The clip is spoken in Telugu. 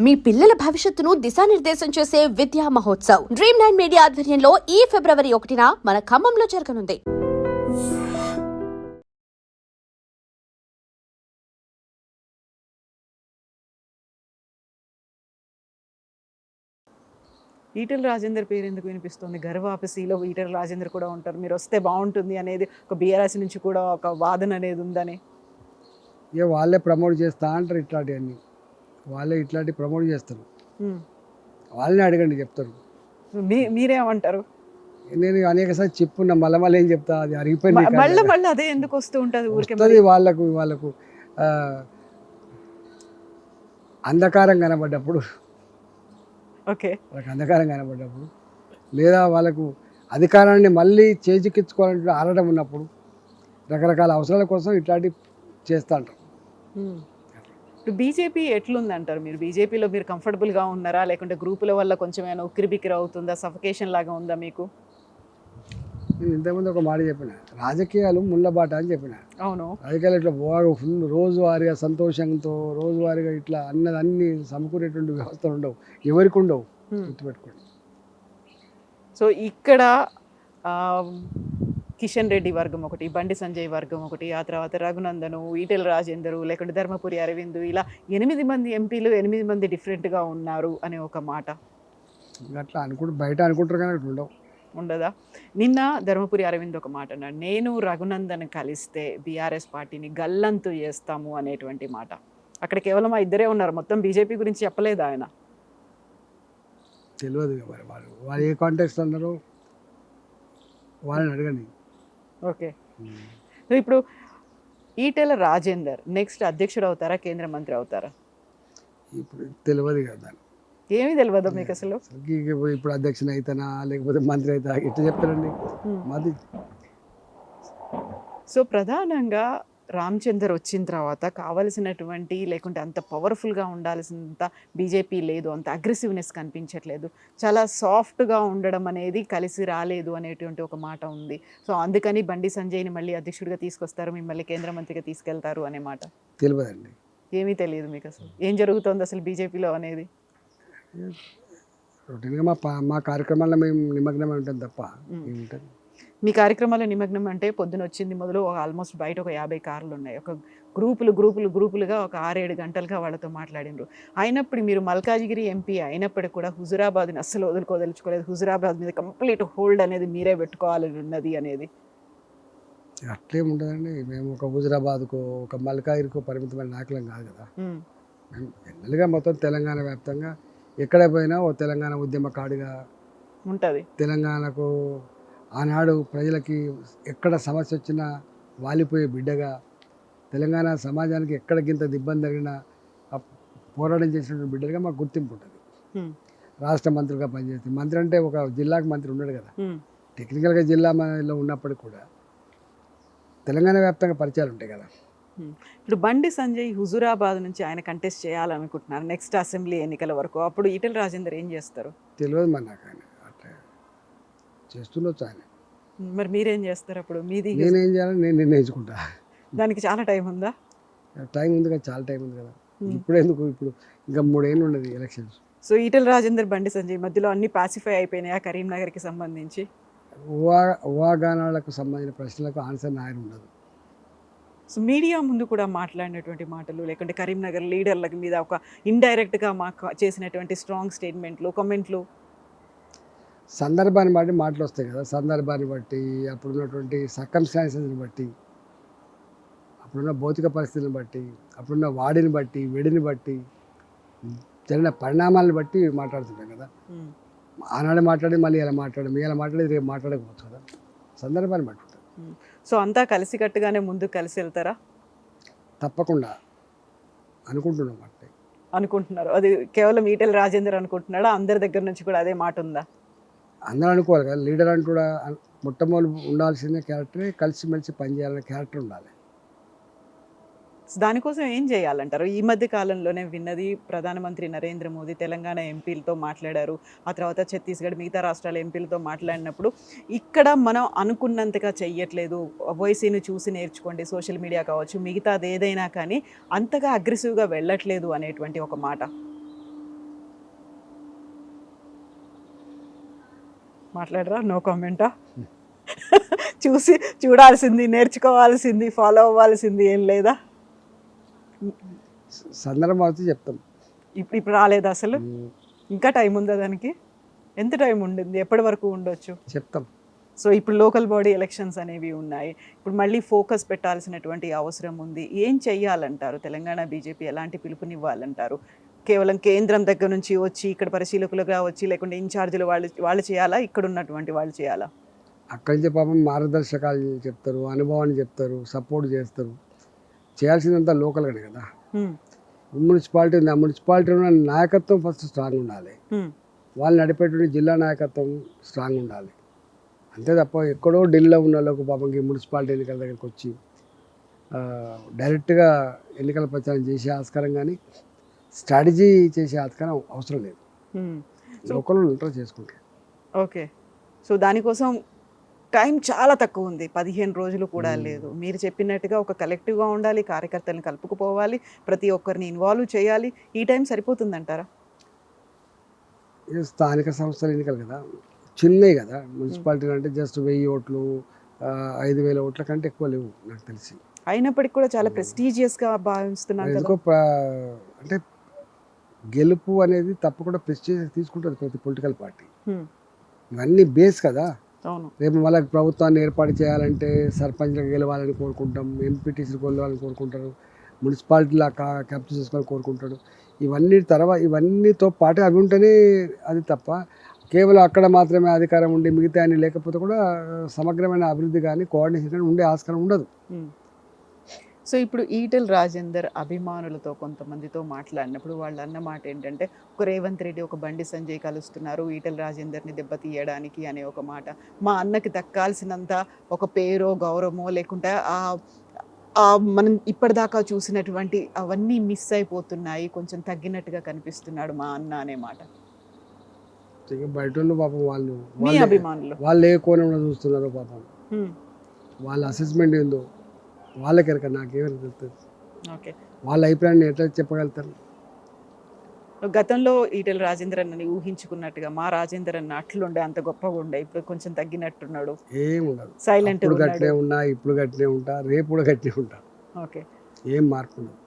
మీ పిల్లల భవిష్యత్తును దిశానిర్దేశం చేసే విద్యా మహోత్సవ్ Dream9 మీడియా ఆధ్వర్యంలో ఈ ఫిబ్రవరి 1న మన ఖమ్మంలో జరగనుంది. ఈటెల రాజేందర్ పేరు ఎందుకు వినిపిస్తుంది? గర్వాపసిలో ఈటెల రాజేందర్ కూడా ఉంటారు, మీరు వస్తే బాగుంటుంది అనేది ఒక బీఆర్ఎస్ నుంచి కూడా ఒక వాదన అనేది ఉందని. ఇక వాళ్ళే ప్రమోట్ చేస్తా అంటారు, ఇట్లాంటివన్నీ వాళ్ళే ఇట్లాంటి ప్రమోట్ చేస్తారు. వాళ్ళని అడగండి, చెప్తారు. మీరేమంటారు? నేను అనేకసారి చెప్పున్నా, మళ్ళీ ఏం చెప్తా, అది అరిగిపోయింది. మళ్ళీ అదే ఎందుకు వస్తూ ఉంటుంది ఊరికే? వాళ్ళకు అంధకారం కనబడ్డప్పుడు, ఓకే, వాళ్ళకి అంధకారం కనబడ్డప్పుడు, లేదా వాళ్ళకు అధికారాన్ని మళ్ళీ చేజిక్కించుకోవాలంటే ఆడటం ఉన్నప్పుడు, రకరకాల అవసరాల కోసం ఇట్లాంటివి చేస్తూ ఉంటారు. ఇప్పుడు బీజేపీ ఎట్లుంది అంటారు మీరు? బీజేపీలో మీరు కంఫర్టబుల్గా ఉన్నారా, లేకుంటే గ్రూపుల వల్ల కొంచెం ఏమైనా ఉక్కిరిబిక్కిరి అవుతుందా, సఫకేషన్ లాగా ఉందా మీకు? నేను ఇంతకుముందు ఒక మాట చెప్పిన, రాజకీయాలు ముళ్ళబాట అని చెప్పిన. అవును, రాజకీయాలు ఇట్లా బాగా ఫుల్ రోజువారీగా సంతోషంతో రోజువారీగా ఇట్లా అన్ని సమకూరేటువంటి వ్యవస్థలు ఉండవు, ఎవరికి ఉండవు, గుర్తుపెట్టుకోండి. సో ఇక్కడ కిషన్ రెడ్డి వర్గం ఒకటి, బండి సంజయ్ వర్గం ఒకటి, ఆ తర్వాత రఘునందను, ఈటెల రాజేందరు, లేకుంటే ధర్మపురి అరవింద్, ఇలా 8 మంది ఎంపీలు 8 మంది డిఫరెంట్గా ఉన్నారు అనే ఒక మాట. అట్లా బయట అనుకుంటారు కానీ అట్లా ఉండదా? నిన్న ధర్మపురి అరవింద్ ఒక మాట అన్నాడు, నేను రఘునందన్ కలిస్తే బీఆర్ఎస్ పార్టీని గల్లంతు చేస్తాము అనేటువంటి మాట. అక్కడ కేవలం ఆ ఇద్దరే ఉన్నారు, మొత్తం బీజేపీ గురించి చెప్పలేదు ఆయన. తెలియదు మరి వాళ్ళు ఏ కాంటాక్ట్స్ అన్నారో వాళ్ళని అడగండి. ఓకే, సో ఇప్పుడు ఈటెల రాజేందర్ నెక్స్ట్ అధ్యక్షుడు అవుతారా, కేంద్ర మంత్రి అవుతారా? ఇప్పుడు తెలియదు కదా, ఏమీ తెలియదు మీకు అసలు. ఇప్పుడు అధ్యక్షుని అయితేనా లేకపోతే మంత్రి అవుతా ఇట్లా చెప్తారండి మాది. సో ప్రధానంగా రామచందర్ వచ్చిన తర్వాత కావలసినటువంటి, లేకుంటే అంత పవర్ఫుల్గా ఉండాల్సినంత బీజేపీ లేదు, అంత అగ్రెసివ్నెస్ కనిపించట్లేదు, చాలా సాఫ్ట్గా ఉండడం అనేది కలిసి రాలేదు అనేటువంటి ఒక మాట ఉంది. సో అందుకని బండి సంజయ్ని మళ్ళీ అధ్యక్షుడిగా తీసుకొస్తారు, మిమ్మల్ని కేంద్ర మంత్రిగా తీసుకెళ్తారు అనే మాట. తెలియదండి, ఏమీ తెలియదు మీకు అసలు ఏం జరుగుతుంది అసలు బీజేపీలో అనేది? రొటీన్గా మా కార్యక్రమాల్లో మేము నిమగ్నమై ఉంటాం తప్ప ఏముంటుంది. మీ కార్యక్రమాల నిమగ్నం అంటే పొద్దున వచ్చింది మొదలు ఆల్మోస్ట్ బయట ఒక 50 కార్లు ఉన్నాయి, ఒక గ్రూపులుగా ఒక 6-7 గంటలుగా వాళ్ళతో మాట్లాడినారు. అయినప్పుడు మీరు మల్కాజిగిరి ఎంపీ అయినప్పటికీ కూడా హుజురాబాద్ని అస్సలు వదులుకోదలుచుకోలేదు, హుజురాబాద్ మీద కంప్లీట్ హోల్డ్ అనేది మీరే పెట్టుకోవాలని ఉన్నది అనేది. అట్లేం ఉండదండి, మేము ఒక హుజురాబాద్కో ఒక మల్కాజిగిరికో పరిమితమైన నాయకులం కాదు కదా. మేము జనరల్గా మొత్తం తెలంగాణ వ్యాప్తంగా ఎక్కడ పోయినా ఓ తెలంగాణ ఉద్యమకాడిగా ఉంటుంది. తెలంగాణకు ఆనాడు ప్రజలకి ఎక్కడ సమస్య వచ్చినా వాలిపోయే బిడ్డగా, తెలంగాణ సమాజానికి ఎక్కడ గింత ఇబ్బంది జరిగినా పోరాటం చేసినటువంటి బిడ్డగా మాకు గుర్తింపు ఉంటుంది. రాష్ట్ర మంత్రిగా పనిచేస్తుంది, మంత్రి అంటే ఒక జిల్లాకు మంత్రి ఉన్నాడు కదా, టెక్నికల్గా జిల్లాలో ఉన్నప్పటికీ కూడా తెలంగాణ వ్యాప్తంగా పరిచయాలు ఉంటాయి కదా. ఇప్పుడు బండి సంజయ్ హుజురాబాద్ నుంచి ఆయన కంటెస్ట్ చేయాలనుకుంటున్నారు నెక్స్ట్ అసెంబ్లీ ఎన్నికల వరకు, అప్పుడు ఈటెల రాజేందర్ ఏం చేస్తారు? తెలియదు మరి నాకు, ఆయన అట్లా చేస్తుండొచ్చు ఆయన. మరి మీరేం చేస్తారు అప్పుడు? మీది నేనేం చేయాలని నేను నిర్ణయించుకుంటా. దానికి చాలా టైం ఉందా? టైం ఉంది కదా, చాలా టైం ఉంది కదా. ఇప్పుడు ఎందుకు, ఇప్పుడు ఇంకా 3 ఏళ్ళు ఉండదు ఎలక్షన్స్. సో ఈటెల రాజేందర్ బండి సంజయ్ మధ్యలో అన్ని పాసిఫై అయిపోయినాయా కరీంనగర్కి సంబంధించి? ఊహాగానాలకు సంబంధించిన ప్రశ్నలకు ఆన్సర్ ఆయన ఉండదు. సో మీడియా ముందు కూడా మాట్లాడినటువంటి మాటలు, లేకుంటే కరీంనగర్ లీడర్ల మీద ఒక ఇండైరెక్ట్గా మాకు చేసినటువంటి స్ట్రాంగ్ స్టేట్మెంట్లు, కామెంట్లు, సందర్భాన్ని బట్టి మాటలు వస్తాయి కదా. సందర్భాన్ని బట్టి, అప్పుడున్నటువంటి సర్కమ్స్టాన్సెస్ని బట్టి, అప్పుడున్న భౌతిక పరిస్థితిని బట్టి, అప్పుడున్న వాడిని బట్టి, వెడిని బట్టి, జరిగిన పరిణామాలను బట్టి మాట్లాడుతుంటాం కదా. ఆనాడు మాట్లాడి మళ్ళీ ఇలా మాట్లాడేది రేపు మాట్లాడకపోవచ్చు కదా, సందర్భాన్ని బట్టి ఉంటుంది. సో అంతా కలిసికట్టుగానే ముందుకు కలిసి వెళ్తారా? తప్పకుండా అనుకుంటున్నాం. అంటే అనుకుంటున్నారు, అది కేవలం ఈటెల రాజేందర్ అనుకుంటున్నాడా? అందరి దగ్గర నుంచి కూడా అదే మాట ఉందా? అందరూ అనుకోవాలి కదా, లీడర్ అంటూ కూడా మొట్టమొదటి ఉండాల్సిన క్యారెక్టరే కలిసిమెలిసి పనిచేయాలనే క్యారెక్టర్ ఉండాలి. దానికోసం ఏం చేయాలంటారు? ఈ మధ్య కాలంలోనే విన్నది, ప్రధానమంత్రి నరేంద్ర మోదీ తెలంగాణ ఎంపీలతో మాట్లాడారు, ఆ తర్వాత ఛత్తీస్గఢ్ మిగతా రాష్ట్రాల ఎంపీలతో మాట్లాడినప్పుడు ఇక్కడ మనం అనుకున్నంతగా చెయ్యట్లేదు, ఓవైసీని చూసి నేర్చుకోండి, సోషల్ మీడియా కావచ్చు మిగతాది ఏదైనా కానీ అంతగా అగ్రెసివ్గా వెళ్ళట్లేదు అనేటువంటి ఒక మాట. మాట్లాడరా? నో కామెంటా? చూడాల్సింది, నేర్చుకోవాల్సింది, ఫాలో అవ్వాల్సింది ఏం లేదా? సందర్భం అయితే చెప్తాం. ఇప్పుడు రాలేదా అసలు? ఇంకా టైం ఉందా దానికి? ఎంత టైం ఉండింది? ఎప్పటి వరకు ఉండొచ్చు? చెప్తాం. సో ఇప్పుడు లోకల్ బాడీ ఎలక్షన్స్ అనేవి ఉన్నాయి. ఇప్పుడు మళ్ళీ ఫోకస్ పెట్టాల్సినటువంటి అవసరం ఉంది. ఏం చెయ్యాలంటారు? తెలంగాణ బీజేపీ ఎలాంటి పిలుపునివ్వాలంటారు? కేవలం కేంద్రం దగ్గర నుంచి వచ్చి ఇక్కడ పరిశీలకులుగా వచ్చి, లేకుంటే ఇన్ఛార్జీలు వాళ్ళు చేయాలా? ఇక్కడ ఉన్నటువంటి వాళ్ళు చేయాలా? అక్కడి నుంచి పాపం మార్గదర్శకాలు చెప్తారు, అనుభవాన్ని చెప్తారు, సపోర్ట్ చేస్తారు. చేయాల్సిందంతా లోకల్గానే కదా. మున్సిపాలిటీ ఉంది, ఆ మున్సిపాలిటీ ఉన్న నాయకత్వం ఫస్ట్ స్ట్రాంగ్ ఉండాలి. వాళ్ళు నడిపేటువంటి జిల్లా నాయకత్వం స్ట్రాంగ్ ఉండాలి. అంతే తప్ప ఎక్కడో ఢిల్లీలో ఉన్న వాళ్ళకు పాపంకి మున్సిపాలిటీ ఎన్నికల దగ్గరికి వచ్చి డైరెక్ట్గా ఎన్నికల ప్రచారం చేసే ఆస్కారం కానీ స్ట్రాటజీ చేసే ఆస్కారం అవసరం లేదు. లోకల్ ఇంటర్ చేసుకుంటారు. ఓకే. సో దానికోసం టైం చాలా తక్కువ ఉంది. 15 రోజులు కూడా లేదు. మీరు చెప్పినట్టుగా ఒక కలెక్టివ్గా ఉండాలి, కార్యకర్తలను కలుపుకుపోవాలి, ప్రతి ఒక్కరిని ఇన్వాల్వ్ చేయాలి. ఈ టైం సరిపోతుందంటారా? స్థానిక సంస్థల ఎన్నికలు కదా, చిన్నవి కదా. మున్సిపాలిటీలు అంటే జస్ట్ 1000 ఓట్లు 5000 ఓట్ల కంటే ఎక్కువ లేవు నాకు తెలిసి. అయినప్పటికీ కూడా చాలా ప్రెస్టీజియస్గా భావిస్తున్నారు ఎందుకో అంటే గెలుపు అనేది తప్పకుండా ప్రెస్టీజియస్ తీసుకుంటుంది ప్రతి పొలిటికల్ పార్టీ. ఇవన్నీ బేస్ కదా. అవును. రేపు వాళ్ళకి ప్రభుత్వాన్ని ఏర్పాటు చేయాలంటే సర్పంచ్లకు గెలవాలని కోరుకుంటాం, ఎంపీటీసీలు గెలవాలని కోరుకుంటారు, మున్సిపాలిటీలా క్యాప్చర్ చేసుకోవాలని కోరుకుంటాడు. ఇవన్నీతో పాటు అవి ఉంటేనే అది తప్ప కేవలం అక్కడ మాత్రమే అధికారం ఉండి మిగతా అన్ని లేకపోతే కూడా సమగ్రమైన అభివృద్ధి కానీ కోఆర్డినేషన్ కానీ ఉండే ఆస్కారం ఉండదు. సో ఇప్పుడు ఈటెల రాజేందర్ అభిమానులతో కొంతమందితో మాట్లాడినప్పుడు వాళ్ళు అన్న మాట ఏంటంటే, ఒక రేవంత్ రెడ్డి ఒక బండి సంజయ్ కలుస్తున్నారు ఈటెల రాజేందర్ని దెబ్బతీయడానికి అనే ఒక మాట. మా అన్నకి దక్కాల్సినంత ఒక పేరో గౌరవమో లేకుంటే మనం ఇప్పటిదాకా చూసినటువంటి అవన్నీ మిస్ అయిపోతున్నాయి, కొంచెం తగ్గినట్టుగా కనిపిస్తున్నాడు మా అన్న అనే మాట. బయట పాపం మీ అభిమానులు వాళ్ళు ఏ కోణంలో చూస్తున్నారో పాపం, వాళ్ళ అసెస్మెంట్ ఏందో వాళ్ళకెరక, నాకేమైనా తెలుస్తుంది. ఓకే. వాళ్ళ అభిప్రాయాన్ని ఎట్లా చెప్పగలుగుతారు? గతంలో ఈటెల రాజేందర్ అన్నని ఊహించుకున్నట్టుగా మా రాజేందర్ అన్న అట్లుండే, అంత గొప్పగా ఉండే, ఇప్పుడు కొంచెం తగ్గినట్టున్నాడు. ఏముండదు, సైలెంట్ గట్టినే ఉన్నా, ఇప్పుడు గట్టినే ఉంటా, రేపు కూడా గట్టినే ఉంటా. ఓకే. ఏం మార్పు ఉండదు.